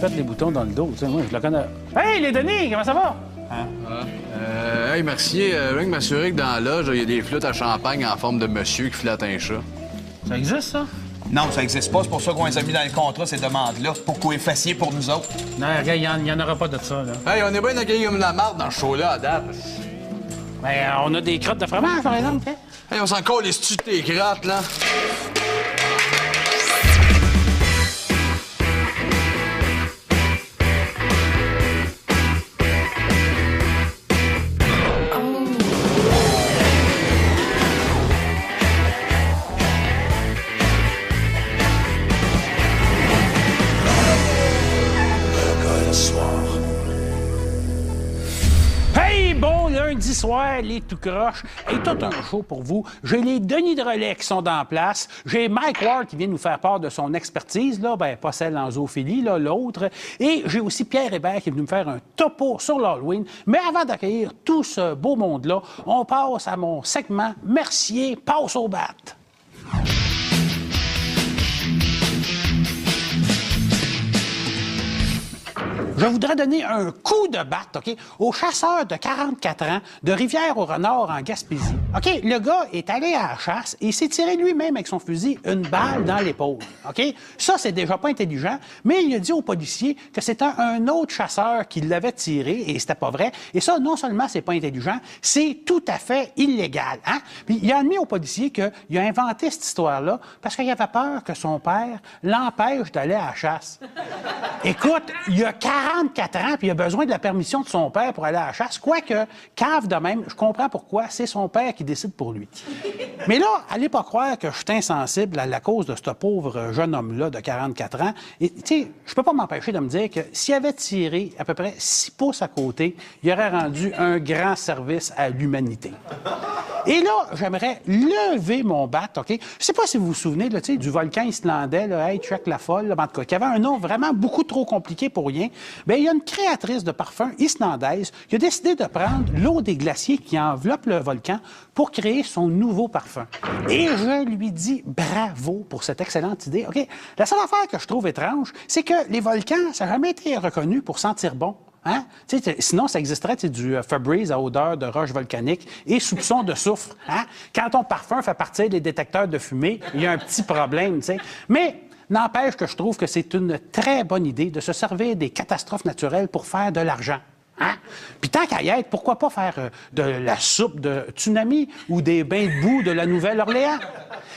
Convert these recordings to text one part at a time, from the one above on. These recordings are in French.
pète les boutons dans le dos. Tu sais, moi, je le connais. Hey, les Denis, comment ça va? Hey, Mercier, je viens de m'assurer que dans la loge, il y a des flûtes à champagne en forme de monsieur qui flatte un chat. Ça existe, ça? Non, ça n'existe pas. C'est pour ça qu'on les a mis dans le contrat, ces demandes-là. C'est pour que vous les fassiez pour nous autres. Non, regarde, il n'y en aura pas de ça, là. Hey, on est bien accueillis comme de la marde dans ce show-là à date. Ben, on a des crottes de fromage, par exemple, hein? Hey, on s'en colle les stu de tes crottes, là. Lundi soir, les tout croches, et tout un show pour vous. J'ai les Denis Drolet qui sont dans place. J'ai Mike Ward qui vient nous faire part de son expertise, là, ben pas celle en zoophilie, là, l'autre. Et j'ai aussi Pierre Hébert qui est venu me faire un topo sur l'Halloween. Mais avant d'accueillir tout ce beau monde-là, on passe à mon segment Mercier passe au bat. Je voudrais donner un coup de batte, OK, au chasseur de 44 ans de Rivière-au-Renard en Gaspésie. OK, le gars est allé à la chasse et s'est tiré lui-même avec son fusil une balle dans l'épaule. OK? Ça, c'est déjà pas intelligent, mais il a dit au policier que c'était un autre chasseur qui l'avait tiré et c'était pas vrai. Et ça, non seulement c'est pas intelligent, c'est tout à fait illégal. Hein? Puis il a admis au policier qu'il a inventé cette histoire-là parce qu'il avait peur que son père l'empêche d'aller à la chasse. Écoute, il y a 44 ans, puis il a besoin de la permission de son père pour aller à la chasse. Quoique, cave de même, je comprends pourquoi, c'est son père qui décide pour lui. Mais là, allez pas croire que je suis insensible à la cause de ce pauvre jeune homme-là de 44 ans. Et, tu sais, je peux pas m'empêcher de me dire que s'il avait tiré à peu près 6 pouces à côté, il aurait rendu un grand service à l'humanité. Et là, j'aimerais lever mon bat, OK? Je sais pas si vous vous souvenez, là, du volcan islandais, là, hey, Trek la folle, là, en tout cas, qui avait un nom vraiment beaucoup trop compliqué pour rien. Bien, il y a une créatrice de parfums islandaise qui a décidé de prendre l'eau des glaciers qui enveloppent le volcan pour créer son nouveau parfum. Et je lui dis bravo pour cette excellente idée, OK? La seule affaire que je trouve étrange, c'est que les volcans, ça n'a jamais été reconnu pour sentir bon. Hein? Sinon, ça existerait du Febreze à odeur de roche volcanique et soupçon de soufre. Hein? Quand ton parfum fait partir des détecteurs de fumée, il y a un petit problème. T'sais. Mais n'empêche que je trouve que c'est une très bonne idée de se servir des catastrophes naturelles pour faire de l'argent. Hein? Puis tant qu'à y être, pourquoi pas faire de la soupe de tsunami ou des bains de boue de la Nouvelle-Orléans?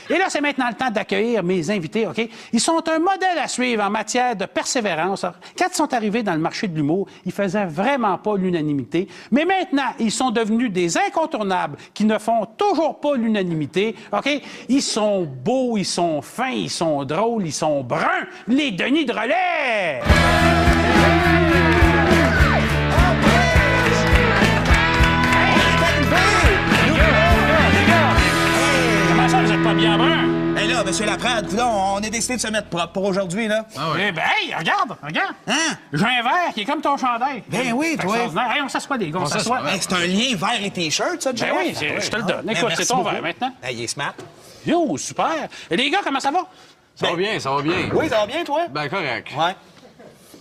Et là, c'est maintenant le temps d'accueillir mes invités, OK? Ils sont un modèle à suivre en matière de persévérance. Quand ils sont arrivés dans le marché de l'humour, ils faisaient vraiment pas l'unanimité. Mais maintenant, ils sont devenus des incontournables qui ne font toujours pas l'unanimité, OK? Ils sont beaux, ils sont fins, ils sont drôles, ils sont bruns. Les Denis Drolet! Pas bien brun. Hé là, monsieur Laprade, là, on a décidé de se mettre propre pour aujourd'hui, là. Ah oui. Eh ben, hey, regarde. Hein? J'ai un verre qui est comme ton chandail. Ben oui, toi. Hey, on s'assoit, les gars, on s'assoit. Hey, c'est un lien vert et t-shirt, ça, Jeff? Ben oui, je te le donne. Écoute, c'est ton verre maintenant. Hey, il est smart. Yo, super. Et les gars, comment ça va? Ça va bien, ça va bien. Oui, ça va bien, toi? Ben, correct. Ouais.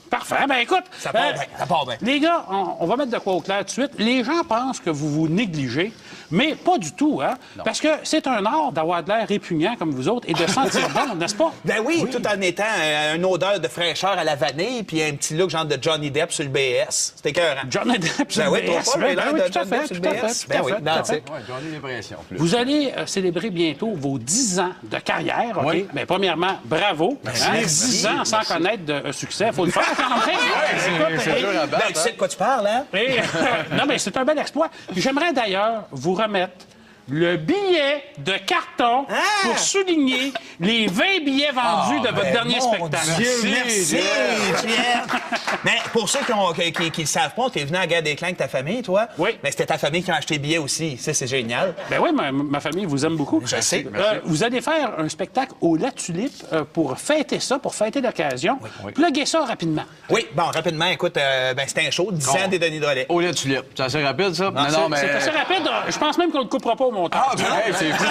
Parfait. Ben écoute, Ça part bien, ça part bien. Les gars, on va mettre de quoi au clair tout de suite. Les gens pensent que vous vous négligez, mais pas du tout, hein? Non. Parce que c'est un art d'avoir de l'air répugnant comme vous autres et de sentir bon, n'est-ce pas? Ben oui, tout en étant une odeur de fraîcheur à la vanille puis un petit look genre de Johnny Depp sur le BS. C'était écœurant. Johnny Depp sur Ben le oui, BS. toi pas, Ben oui, de tout à Johnny Depp fait, sur le tout à fait, BS. tout à Ben oui, fait, tout à fait. Ouais, j'en ai l'impression. Vous allez célébrer bientôt vos 10 ans de carrière, OK? Oui. Mais premièrement, bravo. Hein? 10 ans sans connaître de succès. Faut le faire quand même. C'est dur à Ben, battre. tu sais de quoi tu parles, hein? Non, mais c'est un bel exploit. J'aimerais d'ailleurs vous remettre le billet de carton pour souligner les 20 billets vendus de votre dernier Mon spectacle. Dieu, merci, Pierre. Mais pour ceux qui le savent pas, t'es venu à la Guerre des Clans avec ta famille, toi. Oui. Mais c'était ta famille qui a acheté les billets aussi. Ça, c'est génial. Ben oui, ma famille vous aime beaucoup. Je sais. Vous allez faire un spectacle au La Tulipe pour fêter ça, pour fêter l'occasion. Oui. Pluguez ça rapidement. Oui, bon, rapidement, écoute, c'était un show, 10 ans des Denis Drolet. Au lieu de tulipe. C'est assez rapide, ça? Non, C'est assez rapide. Je pense même qu'on ne le coupera pas au montage. Hey, c'est fou.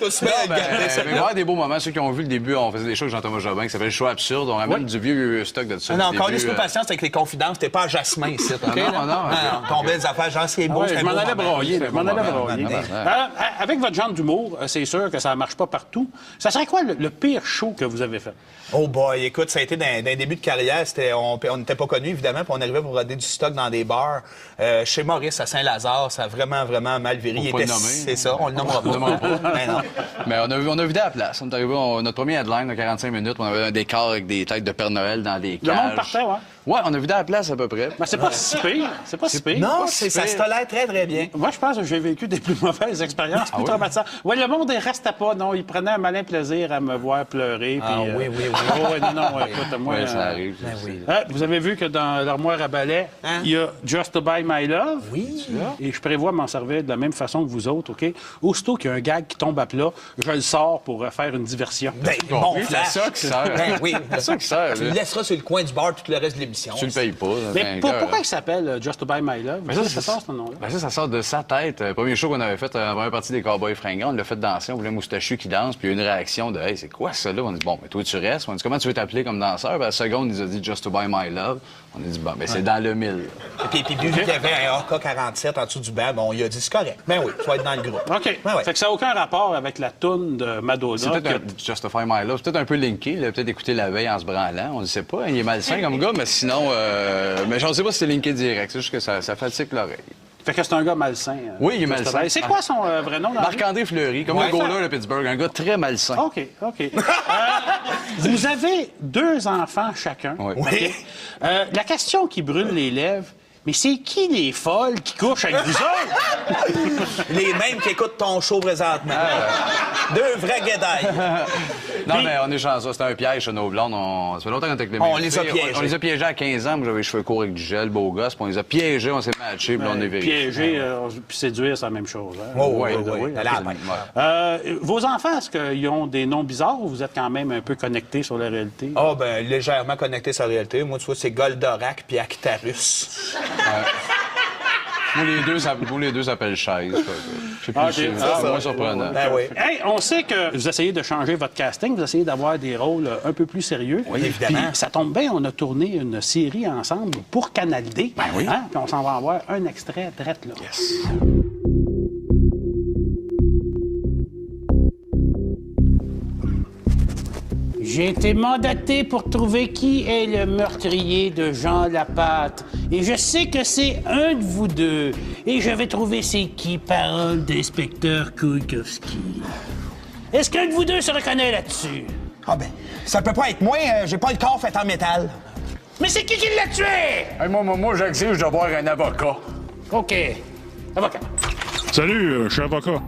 Tout se met à garder ça. Mais il va y avoir des beaux moments. Ceux qui ont vu le début, on faisait des shows avec Jean-Thomas Jobin qui s'appelle Le Show absurde. On ramène du vieux stock de ça. Non, du quand début, laisse-nous patience avec les confidences, t'es pas à Jasmin ici, OK? non, Ton belles affaires, genre, c'est beau, Ouais, c'est je m'en allais broyer. Je m'en allais moment. broyer. Ah, Avec votre genre d'humour, c'est sûr que ça ne marche pas partout. Ça serait quoi le pire show que vous avez fait? Oh boy, écoute, ça a été d'un début de carrière. On n'était pas connus, évidemment, puis on arrivait pour roder du stock dans des bars. Chez Maurice, à Saint-Lazare, ça a vraiment, vraiment mal viré. Faut pas le nommer. C'est ça, on le nommera pas. Ben non. Mais on a vidé à la place. On est arrivé, notre premier headline de 45 minutes, on avait un décor avec des têtes de Père Noël dans des cages. Le monde partait, ouais. Ouais, on a vidé à la place à peu près. Ben, c'est pas si pire. C'est pas si pire. Non, Pas si ça pire. se tolère très, très bien. Moi, je pense que j'ai vécu des plus mauvaises expériences, plus traumatisantes. Ouais, le monde, il restait pas. Non, il prenait un malin plaisir à me voir pleurer. Ah, puis, oui, oui, oui. Oh, ouais, non, écoute, moi... Ouais, ça arrive. Vous avez vu que dans l'armoire à balai, Hein? il y a Just to Buy My Love. Oui. Et je prévois m'en servir de la même façon que vous autres, OK? Aussitôt qu'il y a un gag qui tombe à plat, je le sors pour faire une diversion. Ben, bon C'est flash. ça qui sert. Ben oui. C'est ça qui sert. Tu le laisseras sur le coin du bar tout le reste de l'émission. Tu le payes pas. Mais pourquoi il s'appelle Just to Buy My Love? Mais Ça sort ce nom-là? Ben ça sort de sa tête. Le premier show qu'on avait fait, la première partie des Cowboys fringants, on l'a fait danser, on voulait un moustachu qui danse, puis il y a eu une réaction de « Hey, c'est quoi ça là? » On dit « Bon, mais toi, tu restes. » On dit « Comment tu veux t'appeler comme danseur? » Ben, la seconde, il nous a dit « Just to Buy My Love. » On a dit « Bon, ben c'est dans le mille. » Puis vu qu'il y avait un AK-47 en dessous du banc, bon, il a dit c'est correct. Ben oui, tu vas être dans le groupe. OK. Ouais, ouais. Fait que ça n'a aucun rapport avec la toune de Madonna. C'est peut-être Justify My Love. C'est peut-être un peu linké. Il a peut-être écouté la veille en se branlant. On ne sait pas. Il est malsain comme gars, mais sinon... mais je ne sais pas si c'est linké direct. C'est juste que ça fatigue l'oreille. Fait que c'est un gars malsain. Oui, il est malsain. C'est quoi son vrai nom? dans la vie? Marc-André Fleury, comme Ouais. le goaler de Pittsburgh. Un gars très malsain. OK. Vous avez 2 enfants chacun. Oui. OK? Oui. La question qui brûle les lèvres, mais c'est qui les folles qui couchent avec vous autres? Les mêmes qui écoutent ton show présentement. Deux vrais guédailles. Non, mais on est chanceux. C'était un piège chez nos blondes. Ça fait longtemps qu'on était avec les On mêmes les a filles. piégés. On les a piégés à 15 ans. Moi, j'avais les cheveux courts avec du gel, beau gosse. Puis on les a piégés, on s'est matchés, puis là, on est vérifiés. Piéger puis séduire, c'est la même chose. Hein? Oh, oui, oui. ok. À la main. Vos enfants, est-ce qu'ils ont des noms bizarres ou vous êtes quand même un peu connectés sur la réalité? Ah, ben, légèrement connecté sur la réalité. Moi, tu vois, c'est Goldorak puis Actarus. Vous, les deux s'appellent chaise. C'est plus c'est moins surprenant. Ben oui. Hey, on sait que vous essayez de changer votre casting, vous essayez d'avoir des rôles un peu plus sérieux. Oui, évidemment. Puis, ça tombe bien, on a tourné une série ensemble pour Canal D. Ben oui. Puis on s'en va en voir un extrait drette là. Yes. J'ai été mandaté pour trouver qui est le meurtrier de Jean Lapatte. Et je sais que c'est un de vous deux. Et je vais trouver c'est qui, parole d'inspecteur Kouikowski. Est-ce qu'un de vous deux se reconnaît là-dessus? Ah, ben, ça peut pas être moi. J'ai pas le corps fait en métal. Mais c'est qui l'a tué? Hey, moi, j'exige d'avoir un avocat. OK. Avocat. Salut, je suis avocat.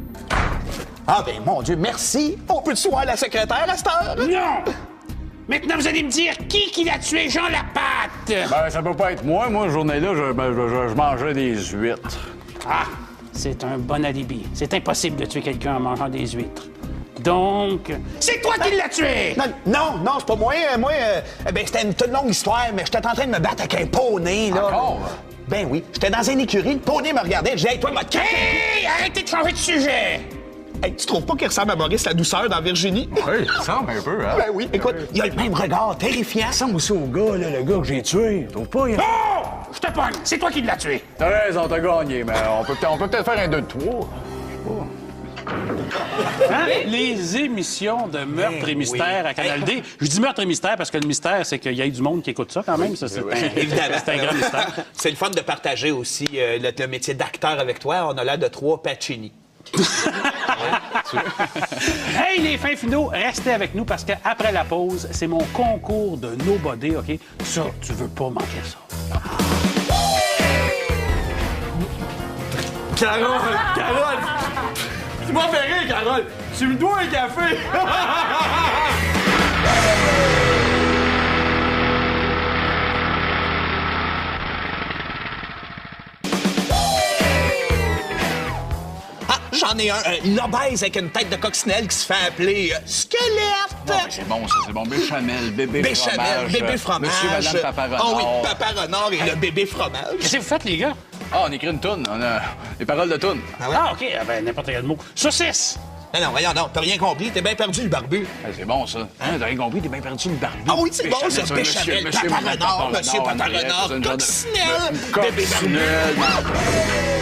Ah, ben, mon Dieu, merci. On peut-tu voir la secrétaire à cette heure? Non! Maintenant, vous allez me dire qui l'a tué, Jean Lapatte? Ben, ça peut pas être moi. Moi, cette journée-là, je mangeais des huîtres. Ah, c'est un bon alibi. C'est impossible de tuer quelqu'un en mangeant des huîtres. Donc, c'est toi qui l'as tué! Non, c'est pas moi. Ben, c'était une toute longue histoire, mais j'étais en train de me battre avec un poney, là. Encore? Ben oui. J'étais dans une écurie, le poney me regardait. Je disais, hey, toi, va te calmer. Hey! Arrêtez de changer de sujet! Hey, tu trouves pas qu'il ressemble à Maurice la douceur dans Virginie? Oui, ça ressemble un peu, hein? Ben oui. Écoute, il a le même regard terrifiant. Ça ressemble aussi au gars, là, le gars que j'ai tué. Tu trouves pas? Oh! Je te pogne! C'est toi qui l'as tué! T'as raison, t'as gagné, mais on peut peut-être faire un 2 de 3. Hein? Les émissions de meurtre et mystère à Canal D. Je dis meurtre et mystère parce que le mystère, c'est qu'il y ait du monde qui écoute ça quand même. Ça, c'est Évidemment. c'est un grand mystère. C'est le fun de partager aussi le métier d'acteur avec toi. On a l'air de 3 Pacini. Hey, les fins finaux, restez avec nous parce qu'après la pause, c'est mon concours de nobody, OK? Ça, tu veux pas manquer ça. Carole! Tu m'as fait rire, Carole! Tu me dois un café! Ah, j'en ai un, l'obèse avec une tête de coccinelle qui se fait appeler squelette! C'est bon, ça, c'est bon. Béchamel, bébé Béchamel, fromage. bébé fromage. Monsieur, madame Papa Renard. Ah oui, Papa Renard et le bébé fromage. Qu'est-ce que vous faites, les gars? Ah, on écrit une toune. On a les paroles de toune. Ah ouais? Ah, OK. Ah, ben, n'importe quel mot. Saucisse! Non, voyons, non, t'as rien compris. T'es bien perdu, le barbu. Hey, c'est bon, ça. Hein, t'as rien compris, t'es bien perdu le barbu. Ah oui, c'est bon, ça. Béchamel, Béchamel, Papa-Renard, Monsieur Papa-Renard, Coccinelle, bébé barbu.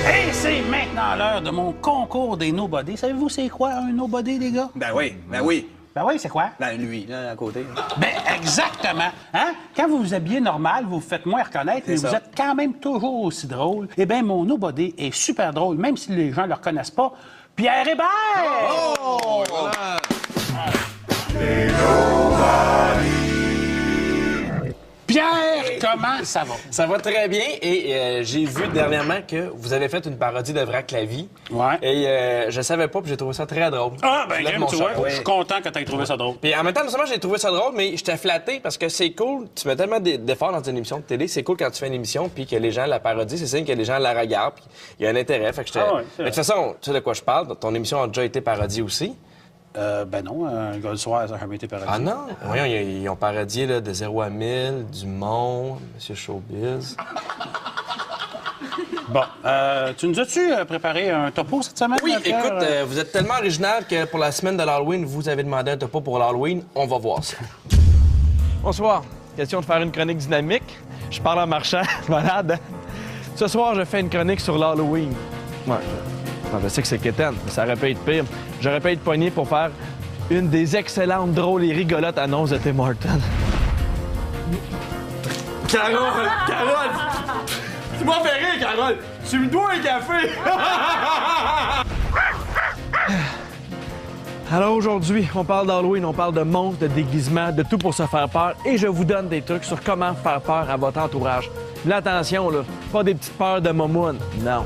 Et c'est maintenant l'heure de mon concours des nobody. Savez-vous c'est quoi un nobody, les gars? Ben oui, ben oui. Ben oui, c'est quoi? Ben lui, là, à côté. Ben exactement. Hein? Quand vous vous habillez normal, vous vous faites moins reconnaître, mais ça. vous êtes quand même toujours aussi drôle. Eh bien, mon nobody est super drôle, même si les gens ne le reconnaissent pas. Pierre Hébert! Oh! Pierre, comment ça va? Ça va très bien et j'ai vu dernièrement que vous avez fait une parodie de Vrac la vie. Ouais. Et je savais pas, puis j'ai trouvé ça très drôle. Ah, ben, Je lève Grim, mon tu vois, chapeau. je suis content que tu aies trouvé ça drôle. Puis en même temps, non seulement j'ai trouvé ça drôle, mais j'étais flatté parce que c'est cool. Tu mets tellement d'efforts dans une émission de télé. C'est cool quand tu fais une émission puis que les gens la parodient. C'est signe que les gens la regardent puis il y a un intérêt. Fait que j'étais... Ah ouais, c'est Mais de toute façon, tu sais de quoi je parle. Ton émission a déjà été parodiée aussi. Ben non, un gars du soir, ça n'a jamais été pareil. Ah non? Voyons, ils ont parodié là, de 0 à 1000, Dumont, Monsieur Showbiz. Bon, tu nous as-tu préparé un topo cette semaine? Oui, Pierre? écoute, vous êtes tellement original que pour la semaine de l'Halloween, vous avez demandé un topo pour l'Halloween. On va voir ça. Bonsoir. Question de faire une chronique dynamique. Je parle en marchant, malade. Ce soir, je fais une chronique sur l'Halloween. Ouais, je sais que c'est quétaine, mais ça aurait pu être pire. J'aurais pu être pogné pour faire une des excellentes, drôles et rigolotes annonces de Tim Hortons. Carole! Tu m'as fait rire, Carole! Tu me dois un café! Alors aujourd'hui, on parle d'Halloween, on parle de monstres, de déguisements, de tout pour se faire peur et je vous donne des trucs sur comment faire peur à votre entourage. Mais attention, là, pas des petites peurs de momoune, non.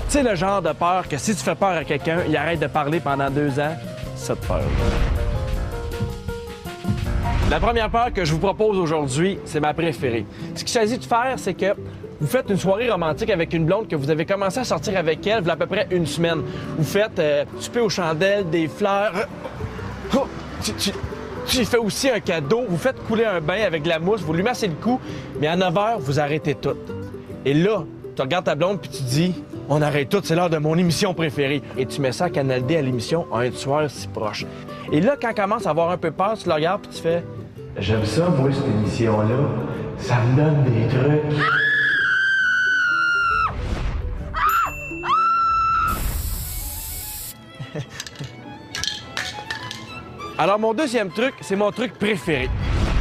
Tu sais le genre de peur que si tu fais peur à quelqu'un, il arrête de parler pendant 2 ans? Cette peur. La première peur que je vous propose aujourd'hui, c'est ma préférée. Ce qu'il s'agit de faire, c'est que vous faites une soirée romantique avec une blonde que vous avez commencé à sortir avec elle il y a à peu près 1 semaine. Vous faites souper aux chandelles, des fleurs. Oh, tu lui fais aussi un cadeau. Vous faites couler un bain avec de la mousse, vous lui massez le cou, mais à 9 h, vous arrêtez tout. Et là, tu regardes ta blonde puis tu dis « On arrête tout, c'est l'heure de mon émission préférée. » Et tu mets ça à Canal D à l'émission Un tueur si proche. Et là, quand elle commence à avoir un peu peur, tu la regardes puis tu fais « J'aime ça, moi, cette émission-là. Ça me donne des trucs. » Alors, mon deuxième truc, c'est mon truc préféré.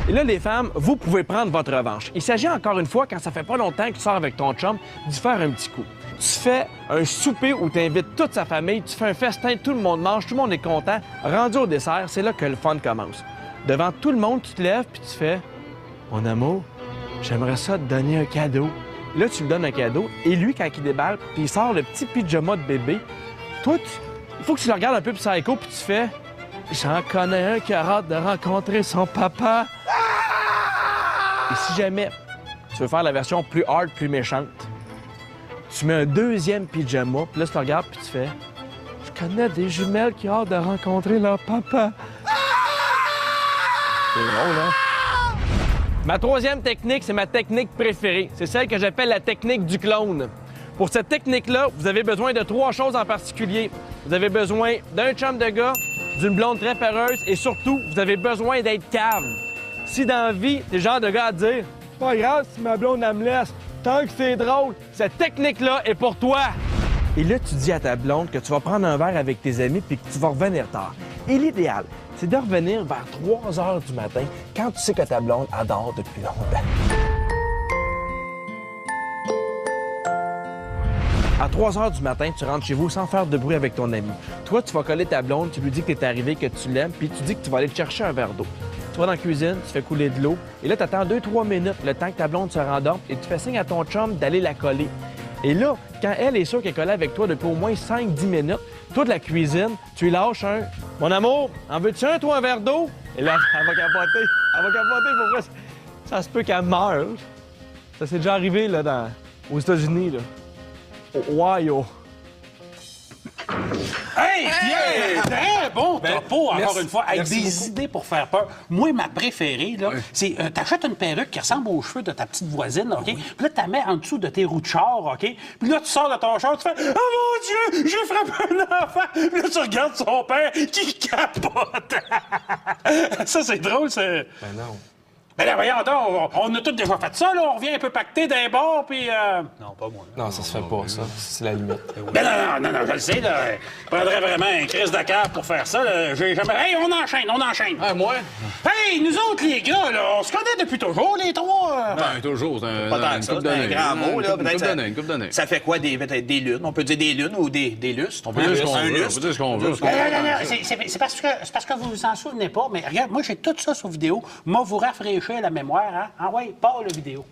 Et là, les femmes, vous pouvez prendre votre revanche. Il s'agit encore une fois, quand ça fait pas longtemps que tu sors avec ton chum, d'y faire un petit coup. Tu fais un souper où tu invites toute sa famille, tu fais un festin, tout le monde mange, tout le monde est content. Rendu au dessert, c'est là que le fun commence. Devant tout le monde, tu te lèves puis tu fais « Mon amour, j'aimerais ça te donner un cadeau. » Là, tu lui donnes un cadeau et lui, quand il déballe, puis il sort le petit pyjama de bébé, toi, il faut que tu le regardes un peu psycho puis tu fais « J'en connais un qui a hâte de rencontrer son papa. » Et si jamais tu veux faire la version plus hard, plus méchante, tu mets un deuxième pyjama, puis là, tu le regardes, puis tu fais « Je connais des jumelles qui ont hâte de rencontrer leur papa. » C'est drôle, hein? Ma troisième technique, c'est ma technique préférée. C'est celle que j'appelle la technique du clone. Pour cette technique-là, vous avez besoin de 3 choses en particulier. Vous avez besoin d'un chum de gars, d'une blonde très peureuse et surtout, vous avez besoin d'être cave. Si dans la vie, t'es le genre de gars à dire « Pas grave si ma blonde elle me laisse, tant que c'est drôle, cette technique-là est pour toi! » Et là, tu dis à ta blonde que tu vas prendre un verre avec tes amis puis que tu vas revenir tard. Et l'idéal, c'est de revenir vers 3 h du matin quand tu sais que ta blonde adore depuis longtemps. À 3 h du matin, tu rentres chez vous sans faire de bruit avec ton ami. Toi, tu vas coller ta blonde, tu lui dis que t'es arrivé, que tu l'aimes, puis tu dis que tu vas aller te chercher un verre d'eau. Tu vas dans la cuisine, tu fais couler de l'eau, et là, tu attends 2-3 minutes, le temps que ta blonde se rendorme, et tu fais signe à ton chum d'aller la coller. Et là, quand elle est sûre qu'elle est collée avec toi depuis au moins 5-10 minutes, toi de la cuisine, tu lui lâches un « Mon amour, en veux-tu un, toi, un verre d'eau? » Et là, elle va capoter. Elle va capoter, pourquoi? Ça se peut qu'elle meure. Ça s'est déjà arrivé, là, aux États-Unis, là. Au Ohio. Hey, Pierre! Très bon topo, encore merci. une fois, avec Merci des beaucoup. idées pour faire peur. Moi, ma préférée, là, c'est t'achètes une perruque qui ressemble aux cheveux de ta petite voisine, OK? Puis là, tu la mets en dessous de tes roues de char, OK? Puis là, tu sors de ton char, tu fais « Oh mon Dieu, j'ai frappé un enfant! » Puis là, tu regardes son père qui capote. Ça, c'est drôle, c'est... Ben non. Ben là, voyons donc, on a tous déjà fait ça, là. On revient un peu pacté d'un bord, puis... Non, pas moi. Non, ça se fait pas, ça. C'est la limite. Ben non, je le sais, là. Je prendrais vraiment un crise de cœur pour faire ça, là. J'ai jamais... Hey, on enchaîne. Ah, moi? Hey, nous autres, les gars, là, on se connaît depuis toujours, les trois. Ben, toujours. C'est Pas tant que ça, c'est un grand mot, là. Une couple d'années. Ça fait quoi, peut-être des lunes? On peut dire des lunes ou des lustres? On peut dire ce qu'on Un veut. On lustre. peut dire ce qu'on veut. Non, c'est parce que vous vous en souvenez pas, mais regarde, moi, j'ai tout ça sur vidéo. Moi, vous rafraîchir la mémoire, hein? Ah ouais, pas la vidéo.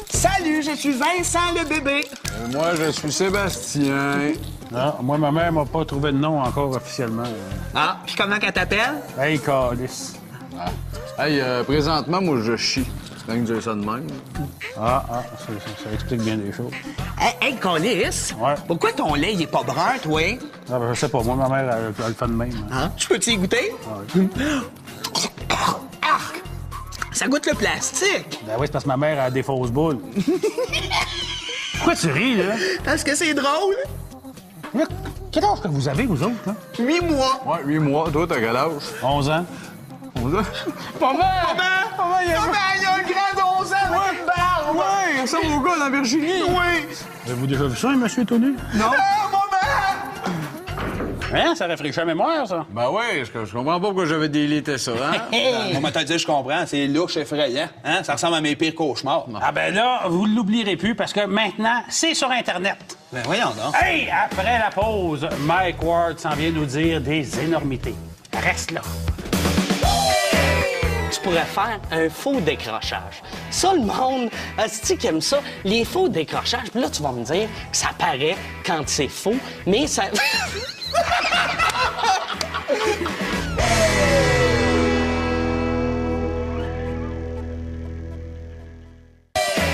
Salut, je suis Vincent le bébé. Moi, je suis Sébastien. Non, moi, ma mère m'a pas trouvé de nom encore officiellement. Ah, puis comment qu'elle t'appelle? Hey, calice. Hey, présentement, moi, je chie. C'est dingue de dire ça de même. Ça explique bien des choses. Hey, Colis. Ouais. Pourquoi ton lait, il est pas brun, toi? Ah, ben, je sais pas, moi, ma mère, elle le fait de même. Hein? Tu peux-tu y goûter? Arc! Ça goûte le plastique. Ben oui, c'est parce que ma mère a des fausses boules. Pourquoi tu ris, là? Est-ce que c'est drôle? Là, quel âge que vous avez, vous autres, là? 8 mois. Ouais, 8 mois. Toi, t'as quel âge? 11 ans. 11 ans? Maman, il y a un grand 11 ans avec une barbe. Ouais, ça, mon gars, dans Virginie. Oui. Avez-vous déjà vu ça, un monsieur Tony? Non. Maman! Hein? Ça rafraîchit la mémoire, ça. Ben ouais, je comprends pas pourquoi j'avais délité ça, hein? On m'a dit, je comprends. C'est louche effrayant. Hein? Ça ressemble à mes pires cauchemars. Ah ben là, vous ne l'oublierez plus parce que maintenant, c'est sur Internet. Ben voyons donc. Hey, après la pause, Mike Ward s'en vient nous dire des énormités. Reste là. Tu pourrais faire un faux décrochage. Ça, le monde, c'est qui aime ça, les faux décrochages. Puis là, tu vas me dire que ça paraît quand c'est faux, mais ça...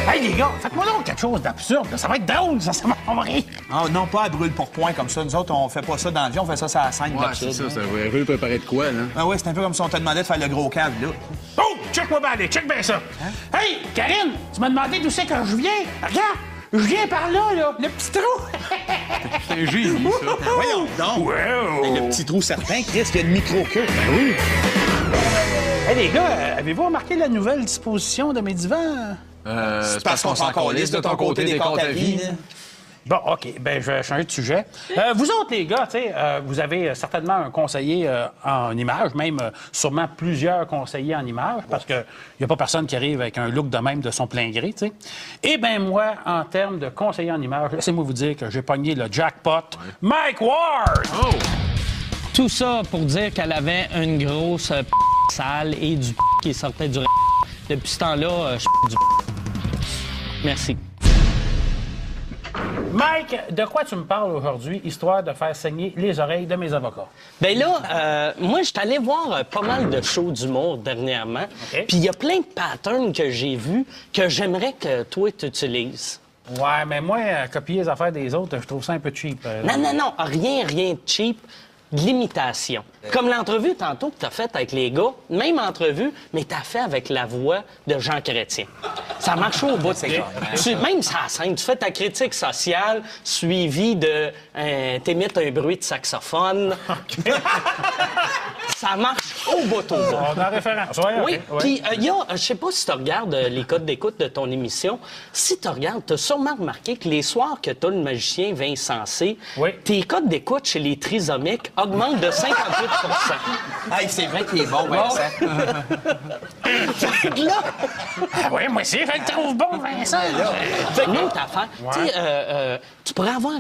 Hey, les gars, faites-moi donc quelque chose d'absurde. Ça va être drôle, ça va rire. Oh, non, pas à brûle pour point comme ça. Nous autres, on fait pas ça dans la vie, on fait ça sur la scène. Ouais, c'est ça, ça va rue préparer de quoi, là? Ah ouais, c'est un peu comme si on te demandait de faire le gros cave, là. Oh, check-moi bien, allez, check bien ça. Hey, Karine, tu m'as demandé d'où c'est que je viens. Regarde, je viens par là, le petit trou. C'est un génie, ça. Voyons donc. Wow. Le petit trou certain, Chris, il y a une micro-queue. Ben oui. Hey, les gars, avez-vous remarqué la nouvelle disposition de mes divans? C'est parce qu'on s'en calisse de ton côté des comptes à vie. Bon, OK. Ben, je vais changer de sujet. Vous autres, les gars, tu sais, vous avez certainement un conseiller en image, même sûrement plusieurs conseillers en image, parce qu'il n'y a pas personne qui arrive avec un look de même de son plein gré, tu sais. Eh bien, moi, en termes de conseiller en image, laissez-moi vous dire que j'ai pogné le jackpot. Mike Ward! Oh! Tout ça pour dire qu'elle avait une grosse sale et du qui sortait du Depuis ce temps-là, du Merci. Mike, de quoi tu me parles aujourd'hui, histoire de faire saigner les oreilles de mes avocats? Ben là, moi, je suis allé voir pas mal de shows d'humour dernièrement. OK. Puis il y a plein de patterns que j'ai vus que j'aimerais que toi, tu utilises. Ouais, mais moi, copier les affaires des autres, je trouve ça un peu cheap. Non, rien de cheap. De l'imitation. Comme l'entrevue tantôt que tu as faite avec les gars, même entrevue, mais tu as fait avec la voix de Jean Chrétien. Ça marche au bout de ses Même sur la scène, tu fais ta critique sociale suivie de t'émites un bruit de saxophone. Ça marche au bout. On a référence. Ouais, Oui, OK, ouais. puis il y a, je sais pas si tu regardes les codes d'écoute de ton émission, si tu regardes, tu as sûrement remarqué que les soirs que tu as le magicien Vincent C, Oui. tes codes d'écoute chez les trisomiques augmentent de 58 Hey, c'est vrai qu'il est bon, Vincent. Fait que là, Ah oui, moi aussi, je le trouve bon, Vincent. fait que l'autre affaire, tu sais, tu pourrais avoir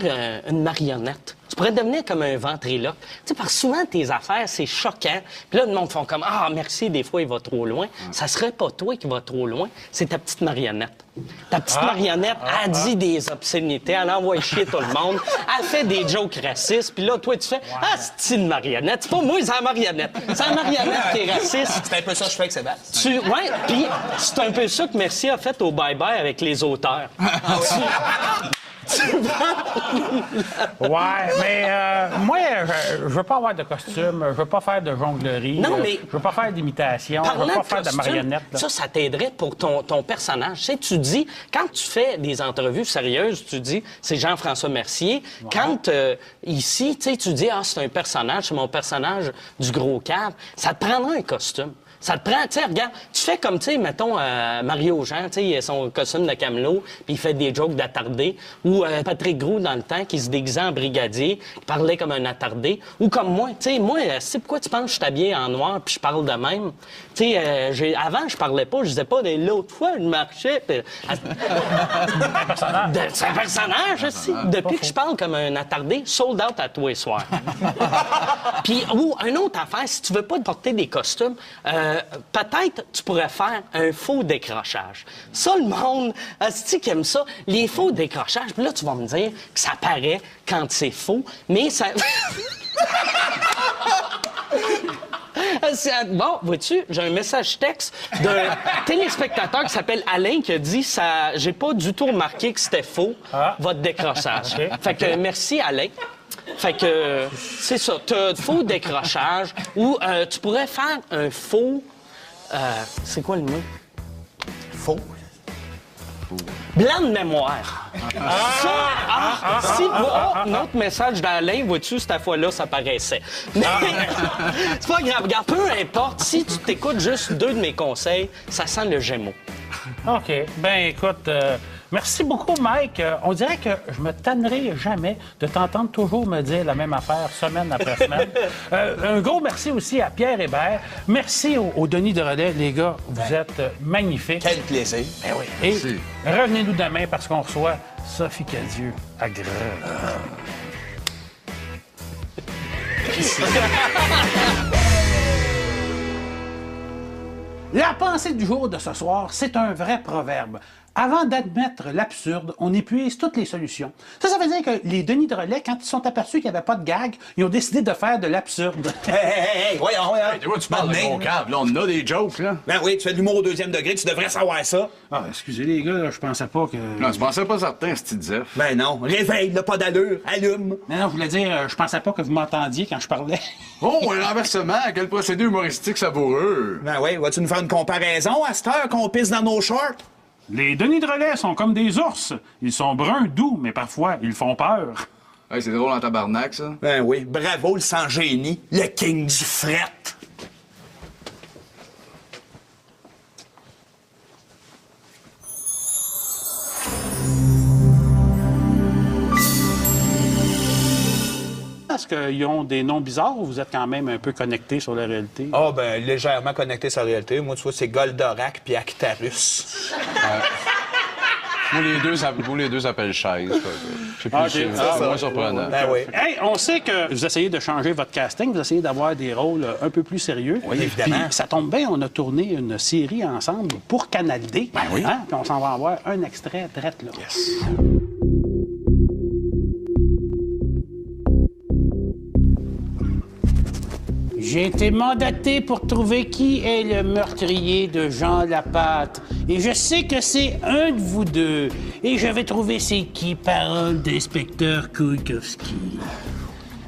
une marionnette. Tu pourrais devenir comme un ventriloque. Tu sais, parce que souvent, tes affaires, c'est choquant. Puis là, le monde font comme « Ah, merci, des fois, il va trop loin. » Ça serait pas toi qui va trop loin, c'est ta petite marionnette. Ta petite marionnette, elle dit des obscénités, elle envoie chier tout le monde, elle fait des jokes racistes, puis là, toi, tu fais « Ah, c'est une marionnette. » C'est pas moi, c'est la marionnette. C'est la marionnette qui est raciste. C'est un peu ça que je fais avec Sébastien. Ouais, puis c'est un peu ça que Merci a fait au bye-bye avec les auteurs. Ouais, mais moi, je veux pas avoir de costume, je veux pas faire de jonglerie, Non, mais- je veux pas faire d'imitation, je veux Parlant pas de faire de costume, marionnette. là. ça t'aiderait pour ton personnage. Tu sais, tu dis, quand tu fais des entrevues sérieuses, tu dis, c'est Jean-François Mercier. Quand ici, tu sais, tu dis, ah, c'est un personnage, c'est mon personnage du gros cave, ça te prendra un costume. Ça te prend, tu sais, regarde, tu fais comme, tu sais, mettons, Mario Jean, tu sais, il a son costume de camelot, puis il fait des jokes d'attardé. Ou Patrick Groux, dans le temps, qui se déguisait en brigadier, qui parlait comme un attardé. Ou comme moi, tu sais, moi, c'est pourquoi tu penses que je suis habillé en noir, puis je parle de même. Tu sais, avant, je parlais pas, je disais pas, l'autre fois, je marchais, puis... C'est un personnage, aussi. Depuis que je parle comme un attardé, sold out à tous les soirs. Puis, ou une autre affaire, si tu veux pas porter des costumes, peut-être tu pourrais faire un faux décrochage. Ça, le monde, c'est qui aime ça, les faux décrochages. Puis là, tu vas me dire que ça paraît quand c'est faux, mais ça... Bon, vois-tu, j'ai un message texte d'un téléspectateur qui s'appelle Alain qui a dit ça. J'ai pas du tout remarqué que c'était faux, votre décrochage. Okay. Fait que merci, Alain. Fait que c'est ça. T'as faux décrochage ou tu pourrais faire un faux. C'est quoi le mot? Faux. Blanc de mémoire. Notre message d'Alain, vois-tu, cette fois-là, ça paraissait. Mais c'est pas grave. Regarde, peu importe, si tu t'écoutes juste 2 de mes conseils, ça sent le Gémeaux. OK. Ben écoute, merci beaucoup, Mike. On dirait que je me tannerai jamais de t'entendre toujours me dire la même affaire semaine après semaine. Un gros merci aussi à Pierre Hébert. Merci au Denis de Relais, les gars. Vous êtes magnifiques. Quel plaisir. Ben oui. Et revenez-nous demain parce qu'on reçoit Sophie Cadieux à Grenoble. La pensée du jour de ce soir, c'est un vrai proverbe. Avant d'admettre l'absurde, on épuise toutes les solutions. Ça veut dire que les Denis de Relais, quand ils sont aperçus qu'il n'y avait pas de gag, ils ont décidé de faire de l'absurde. Hey, voyons. Hey, tu vois, tu parles de gros câble, là, on a des jokes, là. Ben oui, tu fais de l'humour au 2e degré, tu devrais savoir ça. Ah, excusez les gars, là, je pensais pas que... Non, tu pensais pas certain, ce petit Zef. Ben non, réveille, là, pas d'allure, allume. Non, je voulais dire, je pensais pas que vous m'entendiez quand je parlais. Oh, un renversement, quel procédé humoristique savoureux. Ben oui, vas-tu nous faire une comparaison à cette heure qu'on pisse dans nos shorts? Les Denis de Relais sont comme des ours. Ils sont bruns, doux, mais parfois, ils font peur. Hey, c'est drôle en tabarnak, ça. Ben oui, bravo le sans-génie, le king du fret. Est-ce qu'ils ont des noms bizarres ou vous êtes quand même un peu connectés sur la réalité? Ah, ben légèrement connecté sur la réalité. Moi, tu vois, c'est Goldorak puis Actarus. Moi, les deux s'appellent chaise. Je sais plus si c'est moins surprenant. Ben oui. Hey, on sait que vous essayez de changer votre casting, vous essayez d'avoir des rôles un peu plus sérieux. Oui, évidemment. Puis, ça tombe bien, on a tourné une série ensemble pour Canal D. Ben oui. Puis on s'en va en voir un extrait drette là. Yes. J'ai été mandaté pour trouver qui est le meurtrier de Jean Lapatte. Et je sais que c'est un de vous deux. Et je vais trouver c'est qui, parole d'inspecteur Kouikowski.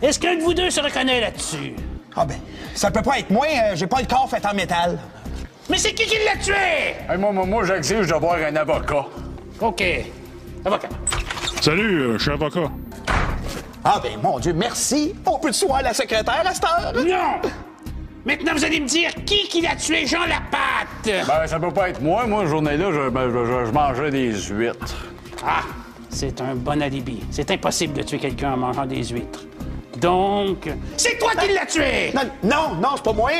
Est-ce qu'un de vous deux se reconnaît là-dessus? Ah ben, ça peut pas être moi, j'ai pas le corps fait en métal. Mais c'est qui l'a tué? Hey, moi j'exige d'avoir un avocat. OK. Avocat. Salut, je suis avocat. Ah ben, mon Dieu, merci. On peut-tu voir la secrétaire à cette heure? Non! Maintenant, vous allez me dire qui l'a tué, Jean Lapatte? Ben, ça peut pas être moi. Moi, cette journée-là, je mangeais des huîtres. Ah, c'est un bon alibi. C'est impossible de tuer quelqu'un en mangeant des huîtres. Donc, c'est toi qui l'as tué! Non, c'est pas moi.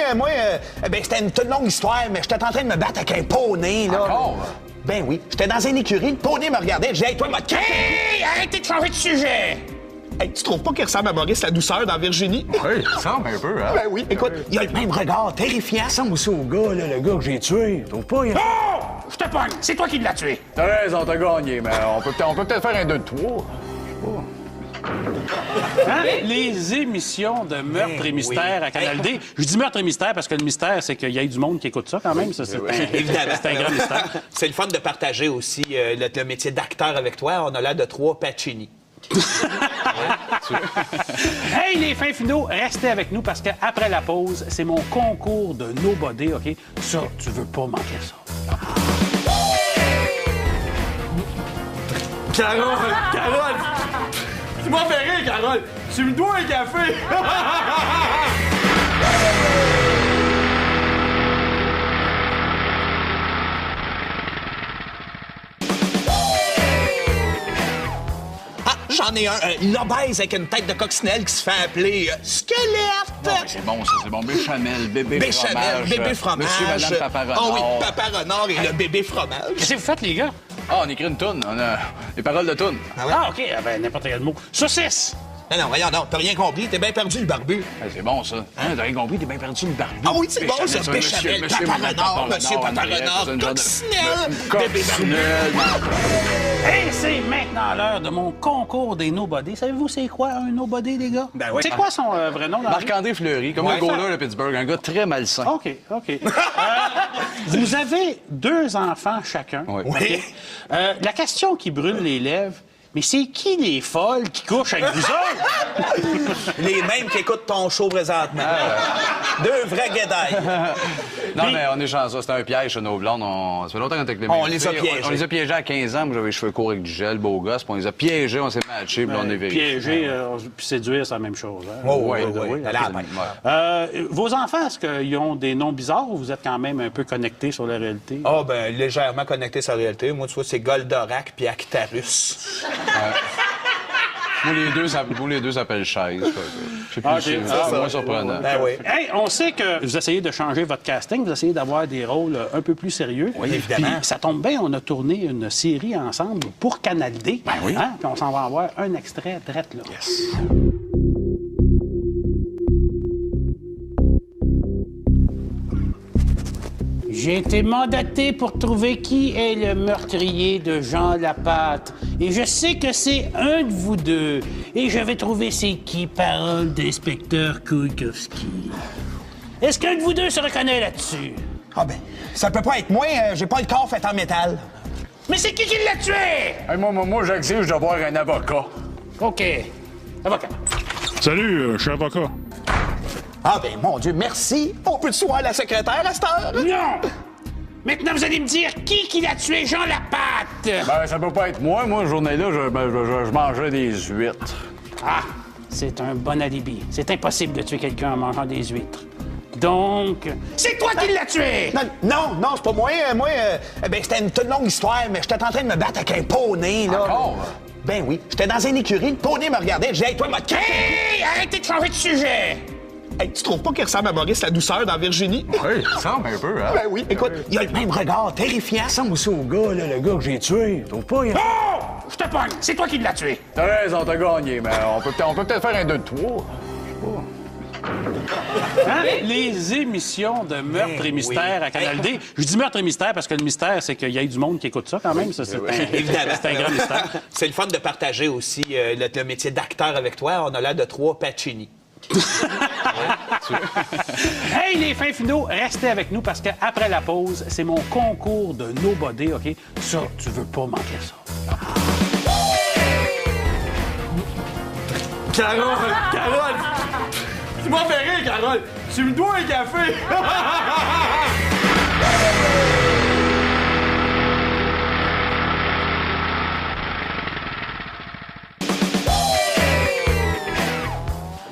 Ben, c'était une toute longue histoire, mais j'étais en train de me battre avec un poney, là. Encore? Ben oui, j'étais dans une écurie, le poney me regardait, j'ai dit, hey, toi, m'a Hey! Arrêtez de changer de sujet! Hey, tu trouves pas qu'il ressemble à Maurice la douceur dans Virginie? Oui, ça ressemble un peu, hein? Ben oui, écoute, il a le même regard terrifiant. Ça ressemble aussi au gars, là, le gars que j'ai tué. Tu trouves pas? Oh! Je te pogne! C'est toi qui l'as tué! T'as raison, t'as gagné, mais on peut peut-être faire un 2 de 3. Je sais pas. Hein? Les émissions de meurtre et mystère à Canal D. Je dis meurtre et mystère parce que le mystère, c'est qu'il y ait du monde qui écoute ça quand même. Ça, Évidemment. C'est un grand mystère. C'est le fun de partager aussi le métier d'acteur avec toi. On a l'air de 3 Pacini. Hey, les fins finaux, restez avec nous parce qu'après la pause, c'est mon concours de nobody, OK? Ça, tu veux pas manquer ça. Carole! Tu m'as fait rire, Carole! Tu me dois un café! Ah, j'en ai un. L'obèse avec une tête de coccinelle qui se fait appeler squelette. Bon, ben, c'est bon, ça, c'est bon. Béchamel, bébé fromage. Bébé fromage. Monsieur, madame, papa renard. Oh oui, papa renard et le bébé fromage. Qu'est-ce que vous faites, les gars? Ah, on écrit une toune. On a des paroles de toune. Ah ouais? Ah, OK. Ah, ben, n'importe quel mot. Saucisse! Non, voyons, non, t'as rien compris. T'es bien perdu, le barbu. Hey, c'est bon, ça. Hein, t'as rien compris, t'es bien perdu le barbu. Ah oui, c'est bon, ça, Béchamel, béchamel, monsieur, papa madame, renard, monsieur, en papa arrière, renard, c'est une genre de- coccinelle, bébé barbu. Coccinelle. Et c'est maintenant l'heure de mon concours des nobody. Savez-vous c'est quoi un nobody, les gars? Ben oui. C'est quoi son vrai nom? dans la vie? Marc-André Fleury, comme Ouais, le goaler ça- de Pittsburgh, un gars très malsain. OK. Vous avez 2 enfants chacun. Oui. OK? Oui. La question qui brûle les lèvres, mais c'est qui les folles qui couchent avec vous autres? Les mêmes qui écoutent ton show présentement. 2 vrais guédailles. Non, mais on est chanceux. C'était un piège chez nos blondes. Ça fait longtemps qu'on était avec les On mêmes les a filles. piégés. On les a piégés à 15 ans. Moi, j'avais les cheveux courts avec du gel, beau gosse. Puis on les a piégés, on s'est matchés, puis là, on est vérifiés. Piéger puis séduire, c'est la même chose. Hein? Oh, oui, oui. OK. Allez, à la main. Vos enfants, est-ce qu'ils ont des noms bizarres ou vous êtes quand même un peu connectés sur la réalité? Ah, ben, légèrement connecté sur la réalité. Moi, tu vois, c'est Goldorak puis Actarus. Vous les deux s'appellent chaise. Je sais plus Ah, si ok. c'est moins surprenant. Ben oui. Hey, on sait que vous essayez de changer votre casting, vous essayez d'avoir des rôles un peu plus sérieux. Oui, évidemment. Puis ça tombe bien, on a tourné une série ensemble pour Canal D. Ben oui. Puis on s'en va en voir un extrait drette là. J'ai été mandaté pour trouver qui est le meurtrier de Jean Lapatte. Et je sais que c'est un de vous deux. Et je vais trouver c'est qui, parole d'inspecteur Kouikowski. Est-ce qu'un de vous deux se reconnaît là-dessus? Ah ben, ça peut pas être moi, j'ai pas le corps fait en métal. Mais c'est qui l'a tué? Hey, moi j'exige d'avoir un avocat. OK. Avocat. Salut, je suis avocat. Ah ben, mon Dieu, merci. On peut-tu voir la secrétaire à cette heure? Non! Maintenant, vous allez me dire qui l'a tué, Jean Lapatte? Ben, ça peut pas être moi. Moi, cette journée-là, je mangeais des huîtres. Ah, c'est un bon alibi. C'est impossible de tuer quelqu'un en mangeant des huîtres. Donc, c'est toi qui l'as tué! Non, c'est pas moi. Ben, c'était une toute longue histoire, mais j'étais en train de me battre avec un poney, là. Encore? Ben oui, j'étais dans une écurie, le poney me regardait, j'ai dit, hey, toi, m'a Hey! Arrêtez de changer de sujet! Hey, tu trouves pas qu'il ressemble à Maurice la douceur dans Virginie? Oui, ça ressemble un peu, hein? Ben oui, écoute, il a le même regard terrifiant. Ça ressemble aussi au gars, là, le gars que j'ai tué. Tu trouves pas? Oh! Je te pogne! C'est toi qui l'as tué! T'as raison, t'as gagné, mais on peut peut-être faire un 2 de 3. Hein? Les émissions de meurtre et mystère à Canal D. Je dis meurtre et mystère parce que le mystère, c'est qu'il y ait du monde qui écoute ça quand même. Ça, c'est Évidemment. c'est un grand mystère. C'est le fun de partager aussi le métier d'acteur avec toi. On a l'air de 3 Pacini. Hey, les fins finaux, restez avec nous parce qu'après la pause, c'est mon concours de nobody, OK? Ça, tu veux pas manquer ça. Carole! Tu m'as fait rire, Carole! Tu me dois un café!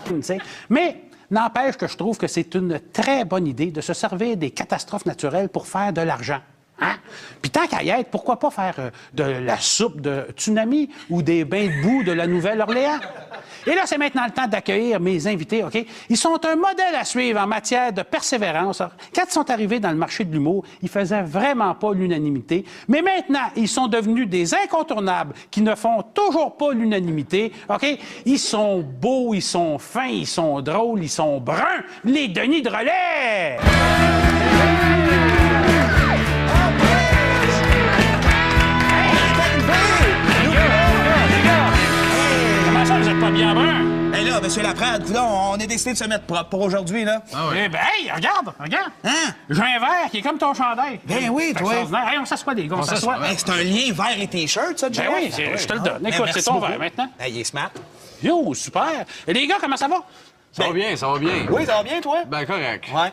Tu sais. Mais n'empêche que je trouve que c'est une très bonne idée de se servir des catastrophes naturelles pour faire de l'argent. Hein? Puis tant qu'à y être, pourquoi pas faire de la soupe de tsunami ou des bains de boue de la Nouvelle-Orléans? Et là, c'est maintenant le temps d'accueillir mes invités, OK? Ils sont un modèle à suivre en matière de persévérance. Alors, quand ils sont arrivés dans le marché de l'humour, ils faisaient vraiment pas l'unanimité. Mais maintenant, ils sont devenus des incontournables qui ne font toujours pas l'unanimité, OK? Ils sont beaux, ils sont fins, ils sont drôles, ils sont bruns. Les Denis de relais! Comment ça, vous êtes pas bien là, monsieur Laprade, coudonc, on est décidé de se mettre propre pour aujourd'hui, là. Eh ben, hey, regarde! Hein? J'ai un verre qui est comme ton chandail. Ben oui, toi. Extraordinaire. Hey, on s'assoit, les gars, on s'assoit. Hey, c'est un lien vert et T-shirt, ça, Jeff? Ben oui, je te le donne. Écoute, c'est ton verre maintenant. Hey, il est smart. Yo, super. Et les gars, comment ça va? Ça va bien, ça va bien. Oui, ça va bien, toi? Ben, correct. Ouais.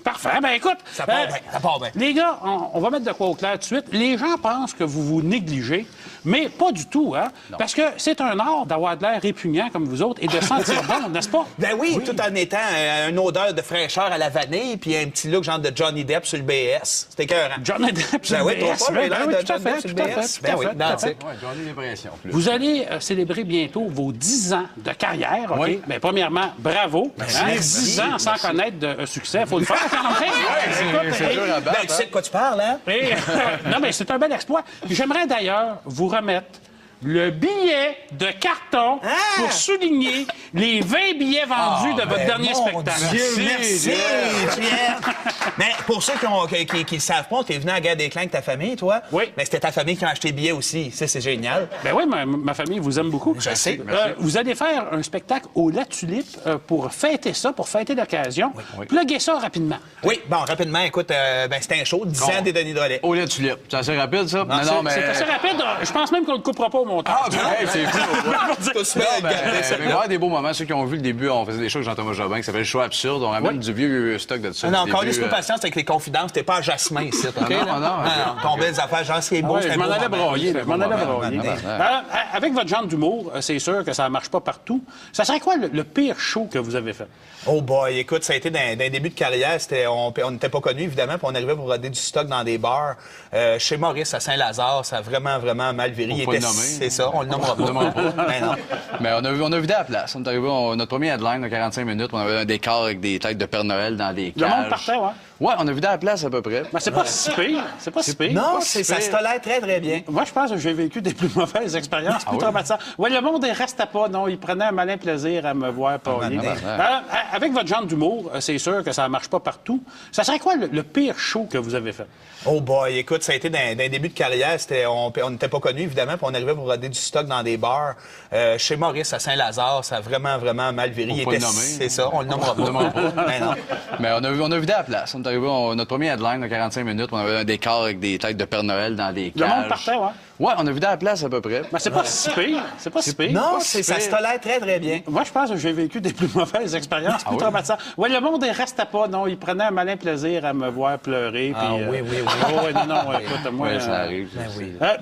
Parfait. Ben écoute, Ça part bien, ça part bien. les gars, on va mettre de quoi au clair tout de suite. Les gens pensent que vous vous négligez, mais pas du tout, hein? Parce que c'est un art d'avoir de l'air répugnant comme vous autres et de sentir bon, n'est-ce pas? Ben oui, tout en étant une odeur de fraîcheur à la vanille puis un petit look genre de Johnny Depp sur le BS. C'était écœurant. Johnny Depp sur Ben oui, le BS. toi pas, Ben l'air oui, de tout à Johnny Depp fait, sur le tout à fait, BS. tout à Ben oui, fait, tout à dans fait. le Ouais, j'en ai l'impression. Plus. Vous allez célébrer bientôt vos 10 ans de carrière, OK? Oui. Bien, premièrement, bravo. Hein, 10 ans sans connaître de succès. Il faut le faire quand même. Écoute, C'est dur à Ben, battre. tu sais de quoi tu parles, hein? non, mais c'est un bel exploit. Puis j'aimerais d'ailleurs vous remettre le billet de carton pour souligner les 20 billets vendus de votre dernier Mon spectacle. Dieu, merci, Pierre. Mais pour ceux qui le savent pas, t'es venu à la Guerre des Clans avec ta famille, toi. Oui. Mais c'était ta famille qui a acheté le billet aussi. Ça, c'est génial. Ben oui, ma famille vous aime beaucoup. Je sais. Vous allez faire un spectacle au La Tulipe pour fêter ça, pour fêter l'occasion. Pluguez ça rapidement. Oui, bon, rapidement, écoute, ben, c'était un show, 10 ans des Denis Drolet. Au lait de tulipe. C'est assez rapide, ça? C'est assez rapide. Je pense même qu'on ne le coupera pas au montage. Ah, ben, hey, c'est fou. Tous bien Ben, garder ça. mais il va y avoir des beaux moments. Ceux qui ont vu le début, on faisait des shows avec Jean-Thomas Jobin qui s'appelle Le Show absurde. On ramène du vieux stock de ça. Non, du encore début, laisse-nous patience avec les confidences. T'es pas à Jasmin ici, OK? non, là? non, Ton belles affaires, Jean, c'est beau, Ouais, c'est je un m'en beau allais moment. broyer. Je m'en allais broyer. Avec votre genre d'humour, c'est sûr que ça ne marche pas partout. Ça serait quoi le pire show que vous avez fait? Oh boy, écoute, ça a été d'un début de carrière. On n'était pas connus, évidemment, puis on arrivait pour roder du stock dans des bars. Chez Maurice, à Saint-Lazare, ça a vraiment, vraiment mal viré. Faut pas le nommer. C'est ça, on le nommera pas. Ben non. Mais on a vidé à la place. On est arrivé, notre premier headline de 45 minutes, on avait un décor avec des têtes de Père Noël dans des cages. Le monde partait, ouais. Ouais, on a vidé à la place à peu près. Ben, c'est pas si pire. C'est pas si pire. Non, pas si ça se pire. tolère très, très bien. Moi, je pense que j'ai vécu des plus mauvaises expériences, plus traumatisantes. Ouais, le monde, il restait pas, non. Il prenait un malin plaisir à me voir parler. Avec votre genre d'humour, c'est sûr que ça marche pas partout. Ça serait quoi le pire show que vous avez fait? Oh boy, écoute, ça a été d'un début de carrière. On n'était pas connus, évidemment, puis on arrivait pour roder du stock dans des bars. Chez Maurice, à Saint-Lazare, ça a vraiment, vraiment mal viré. Faut pas le nommer. C'est ça, on le nommera pas. Ben non. Mais on a vidé à la place. On est arrivé, notre premier headline de 45 minutes, on avait un décor avec des têtes de Père Noël dans des cages. Le monde partait, ouais. Ouais, on a vidé à la place à peu près. Ben, c'est pas si pire. C'est pas si pire. Non, pas si ça se pire. tolère très, très bien. Moi, je pense que j'ai vécu des plus mauvaises expériences, plus traumatisantes. Ouais, le monde, il restait pas, non. Il prenait un malin plaisir à me voir pleurer. Ah, puis, oui, oui, oui. Oh, ouais, non, écoute, moi... Ouais, ça arrive.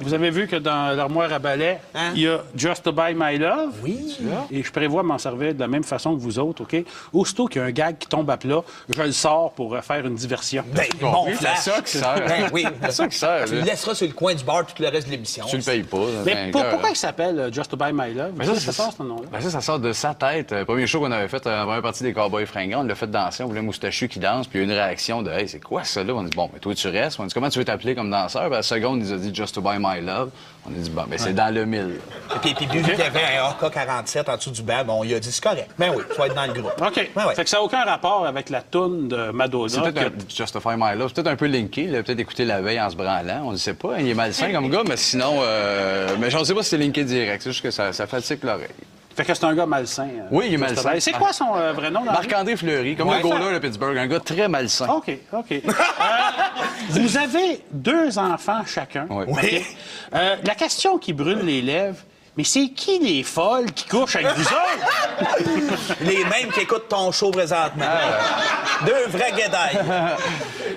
Vous avez vu que dans l'armoire à balai, Hein? il y a Just to Buy My Love. Oui. Et je prévois m'en servir de la même façon que vous autres, OK? Aussitôt qu'il y a un gag qui tombe à plat, je le sors pour faire une diversion. Ben, bon C'est flash. ça qui sert. Ben oui. C'est ça qui sert. Tu le là. laisseras sur le coin du bar tout le reste de l'émission. Tu le payes pas. Mais pourquoi il s'appelle Just to Buy My Love? Ça sort, ce nom-là? Ben ça sort de sa tête. Le premier show qu'on avait fait, la première partie des Cowboys fringants, on l'a fait danser, on voulait Moustachu qui danse, puis il y a eu une réaction de « Hey, c'est quoi ça là? » On dit « Bon, ben toi tu restes. » On dit « Comment tu veux t'appeler comme danseur? » Ben, la seconde, il nous a dit « Just to Buy My Love. » On a dit « Bon, ben c'est dans le mille. » Puis vu qu'il y avait un AK-47 en dessous du banc, bon, il a dit c'est correct. Ben oui, tu vas être dans le groupe. OK. Ben ouais. Fait que ça n'a aucun rapport avec la toune de Madonna. C'est peut-être un Justify My Love, c'est peut-être un peu linké, il a peut-être écouté la veille en se branlant, on ne sait pas, il est malsain comme gars, mais sinon, mais je ne sais pas si c'est linké direct, c'est juste que ça fatigue l'oreille. Fait que c'est un gars malsain. Oui, il est Just to malsain. Buy. C'est quoi son vrai nom? dans la vie? Marc-André Fleury, comme Ouais, le goaler de Pittsburgh, un gars très malsain. OK. Vous avez 2 enfants chacun. Oui. OK? Oui. La question qui brûle les lèvres, mais c'est qui les folles qui couchent avec vous autres? Les mêmes qui écoutent ton show présentement. Deux vrais guédailles.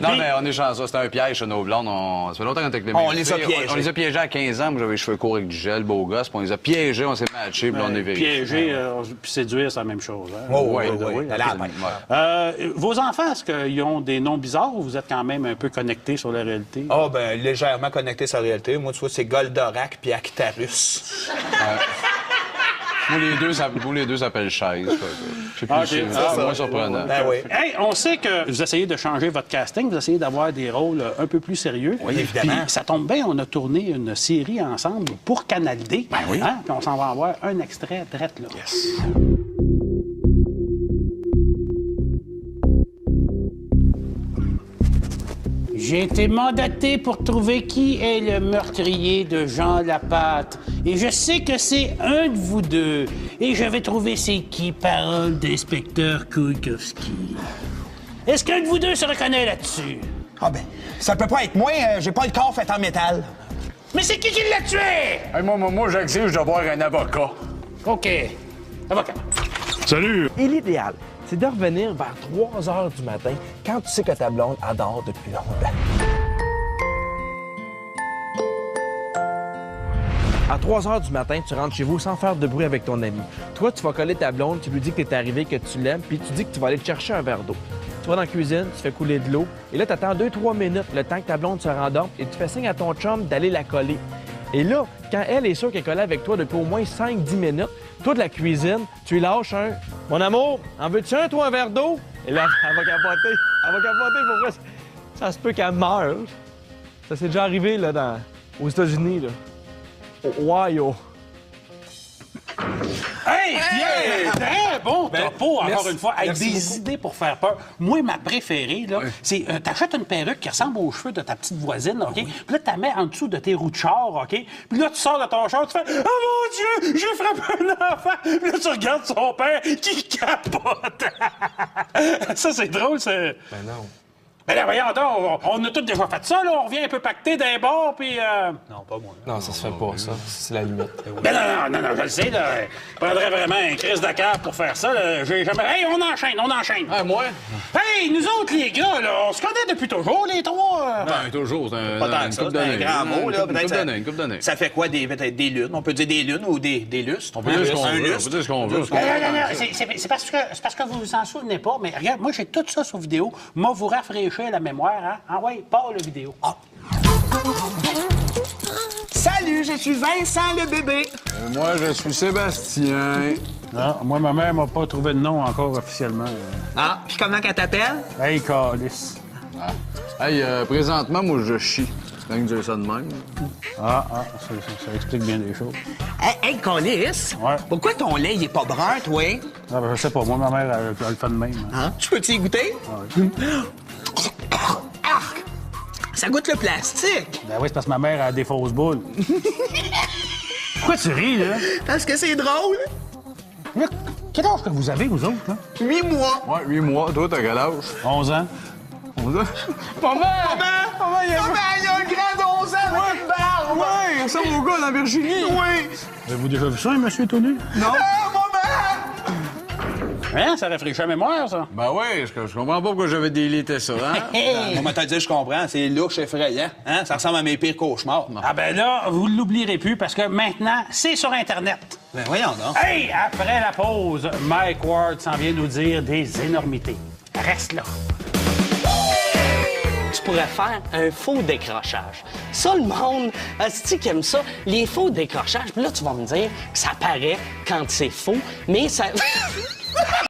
Non, mais on est chanceux, c'était un piège chez nos blondes. Ça fait longtemps qu'on était avec les On mêmes les a filles. piégés. On les a piégés à 15 ans, moi j'avais les cheveux courts avec du gel, beau gosse, puis on les a piégés, on s'est matchés, puis on est vérifié. Piéger puis séduire, c'est la même chose. Hein? Oh, oui, oui. OK. La main. Vos enfants, est-ce qu'ils ont des noms bizarres ou vous êtes quand même un peu connectés sur la réalité? Ah, ben, légèrement connecté sur la réalité. Moi, tu vois, c'est Goldorak puis Actarus. Moi, les deux s'appellent chaise. Je sais plus Ah, si ok. c'est moins surprenant. Ben oui. Hey, on sait que vous essayez de changer votre casting, vous essayez d'avoir des rôles un peu plus sérieux. Oui, évidemment. Puis ça tombe bien, on a tourné une série ensemble pour Canal D. Ben oui. Puis on s'en va en voir un extrait drette là. J'ai été mandaté pour trouver qui est le meurtrier de Jean Lapatte. Et je sais que c'est un de vous deux. Et je vais trouver c'est qui, parole d'inspecteur Kulikowski. Est-ce qu'un de vous deux se reconnaît là-dessus? Ah ben, ça peut pas être moi, j'ai pas le corps fait en métal. Mais c'est qui l'a tué? Hey, moi j'exige d'avoir un avocat. OK. Avocat. Salut! Et l'idéal, c'est de revenir vers 3 heures du matin quand tu sais que ta blonde adore depuis longtemps. À 3 heures du matin, tu rentres chez vous sans faire de bruit avec ton ami. Toi, tu vas coller ta blonde, tu lui dis que t'es arrivé, que tu l'aimes, puis tu dis que tu vas aller te chercher un verre d'eau. Tu vas dans la cuisine, tu fais couler de l'eau, et là, tu attends 2-3 minutes, le temps que ta blonde se rendorme, et tu fais signe à ton chum d'aller la coller. Et là, quand elle est sûre qu'elle est collée avec toi depuis au moins 5-10 minutes, toi de la cuisine, tu lui lâches un « Mon amour, en veux-tu un, toi, un verre d'eau? » Et là, elle va capoter. Elle va capoter, pour vrai. Ça se peut qu'elle meure. Ça s'est déjà arrivé, là, aux États-Unis, là. Au Ohio. Hey, Pierre! Très bon topo, encore merci. une fois. Avec Merci des beaucoup. idées pour faire peur. Moi, ma préférée, là, c'est t'achètes une perruque qui ressemble aux cheveux de ta petite voisine, OK? Puis là, tu la mets en dessous de tes roues de char, OK? Puis là, tu sors de ton char, tu fais « Oh mon Dieu, j'ai frappé un enfant! » Puis là, tu regardes son père qui capote. Ça, c'est drôle, c'est... Ben non. Ben là, voyons donc, on a tous déjà fait ça, là. On revient un peu pacté d'un bord, puis... Non, pas moi. Non, ça se fait pas, ça. C'est la limite. Ben non, je le sais, là. Je prendrais vraiment un crise de cœur pour faire ça, là. J'ai jamais... Hey, on enchaîne. Ah, moi? Hey, nous autres, les gars, là, on se connaît depuis toujours, les trois. Ben, toujours. C'est Pas tant que ça, couple c'est un d'années. grand mot, là. Une Peut-être couple d'années. ça fait quoi, peut-être des lunes? On peut dire des lunes ou des lustres? On peut On peut dire dire ce qu'on un veut. On lustre. peut dire ce qu'on veut. Non, c'est parce que vous vous en souvenez pas, mais regarde, moi, j'ai tout ça sur vidéo. Moi, vous rafraîchir la mémoire, hein. Ah ouais, pas la vidéo. Ah. Salut, je suis Vincent le bébé. Moi, je suis Sébastien. Non, moi, ma mère m'a pas trouvé de nom encore officiellement. Ah, puis comment qu'elle t'appelle? Hey, calice. Hey, présentement, moi, je chie. C'est que dire ça de même. Ça explique bien des choses. Hey, Colis. Ouais. Pourquoi ton lait, il est pas brun, toi? Ah, ben, je sais pas, moi, ma mère, elle le fait de même. Hein? Tu peux t'y goûter? Arc! Ça goûte le plastique. Ben oui, c'est parce que ma mère a des fausses boules. Pourquoi tu ris, là? Parce que c'est drôle. Là, quel âge que vous avez, vous autres, là? 8 mois. Ouais, 8 mois. Toi, t'as quel âge? 11 ans. 11 ans? Maman, il y a un grand 11 ans avec une barbe. Ouais, ça, mon gars, la Virginie. Oui. Avez-vous déjà vu ça, un monsieur tout nu? Non. Maman! Hein, ça rafraîchit la mémoire, ça. Ben oui, je comprends pas pourquoi j'avais délité ça, hein? Moi, m'a dit, je comprends. C'est louche, effrayant. Hein? Ça ressemble à mes pires cauchemars. Ah ben là, vous ne l'oublierez plus parce que maintenant, c'est sur Internet. Ben voyons donc. Hey, après la pause, Mike Ward s'en vient nous dire des énormités. Reste là. Tu pourrais faire un faux décrochage. Ça, le monde, asti qui aime ça, les faux décrochages. Puis là, tu vas me dire que ça paraît quand c'est faux, mais ça...